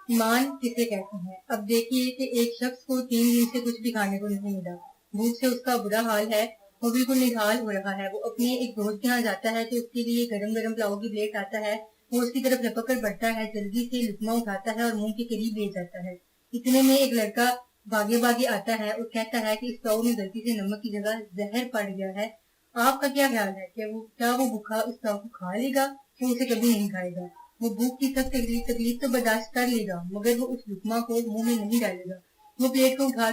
ایمان کسے کہتے ہیں؟ اب دیکھیے کہ ایک شخص کو 3 دن سے کچھ بھی کھانے کو نہیں ملا، بھوک سے اس کا برا حال ہے، وہ بالکل نڈھال ہو رہا ہے۔ وہ اپنے ایک دوست کے یہاں جاتا ہے تو اس کے لیے گرم گرم پلاؤ کی پلیٹ آتا ہے، وہ اس کی طرف لپک کر بڑھتا ہے، جلدی سے لقمہ اٹھاتا ہے اور منہ کے قریب لے جاتا ہے۔ اتنے میں ایک لڑکا بھاگے بھاگے آتا ہے اور کہتا ہے کہ اس پلاؤ میں غلطی سے نمک کی جگہ زہر پڑ گیا ہے، آپ کا کیا خیال ہے کہ کیا وہ بھوکا اس پلاؤ کو کھا لے گا؟ وہ اسے کبھی نہیں کھائے گا۔ وہ بھوک کی سخت تکلیف تو برداشت کر لے گا، مگر وہ اس لقمہ کو منہ میں نہیں ڈالے گا۔ وہ پلیٹ کو اٹھا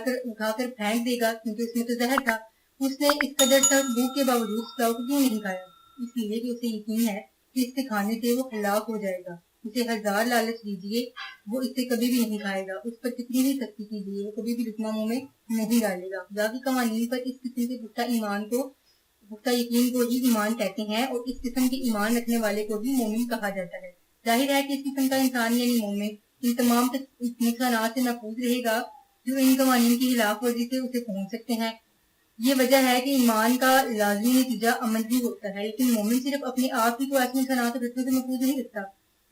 کر پھینک دے گا، کیونکہ اس میں تو زہر تھا۔ اس نے اس قدر سخت بھوک کے باوجود اس پلاؤ کو کیوں نہیں کھایا؟ اس لیے کہ اسے یقین ہے کہ اس کے کھانے سے وہ ہلاک ہو جائے گا۔ اسے 1000 لالچ دیجیے، وہ اسے کبھی بھی نہیں کھائے گا۔ اس پر کتنی بھی سختی کیجیے، وہ کبھی بھی لقمہ منہ میں نہیں ڈالے گا۔ خدا کے قوانین پر اس قسم کے پختہ یقین کو ہی ایمان کہتے ہیں، اور اس قسم کے ایمان رکھنے والے کو ہی مومن کہا جاتا ہے۔ ظاہر ہے کہ اس قسم کا انسان یعنی مومن ان تمام نقصانات سے محفوظ رہے گا جو ان قوانین کی خلاف ورزی سے اسے پہنچ سکتے ہیں۔ یہ وجہ ہے کہ ایمان کا لازمی نتیجہ امن ہی ہوتا ہے، لیکن مومن صرف اپنے آپ ہی کو ایسے نقصانات اور خطروں سے محفوظ نہیں رکھتا،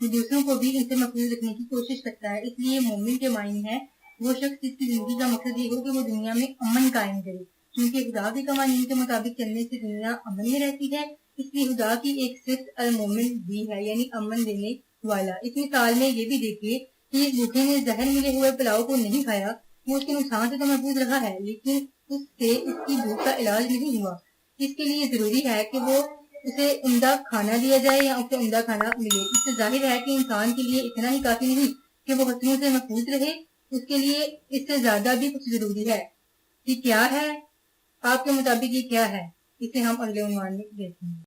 وہ دوسروں کو بھی ان سے محفوظ رکھنے کی کوشش کرتا ہے۔ اس لیے مومن کے معنی ہے وہ شخص جس کی زندگی کا مقصد یہ ہو کہ وہ دنیا میں امن قائم کرے، کیونکہ خدا کے قوانین کے مطابق چلنے سے دنیا امن میں رہتی ہے۔ اس لیے خدا کی ایک صفت المومن بھی ہے، یعنی امن دینے والا۔ اس مثال میں یہ بھی دیکھیے کہ اس بھوکے نے زہر ملے ہوئے پلاؤ کو نہیں کھایا، وہ اس کے نقصان سے تو محفوظ رہا ہے، لیکن اس سے اس کی بھوک کا علاج نہیں ہوا۔ اس کے لیے ضروری ہے کہ وہ اسے عمدہ کھانا دیا جائے یا اسے عمدہ کھانا ملے۔ اس سے ظاہر ہے کہ انسان کے لیے اتنا ہی کافی نہیں کہ وہ خطروں سے محفوظ رہے، اس کے لیے اس سے زیادہ بھی کچھ ضروری ہے۔ یہ کیا ہے؟ آپ کے مطابق یہ کیا ہے؟ اسے ہم اگلے عنوان میں دیکھیں گے۔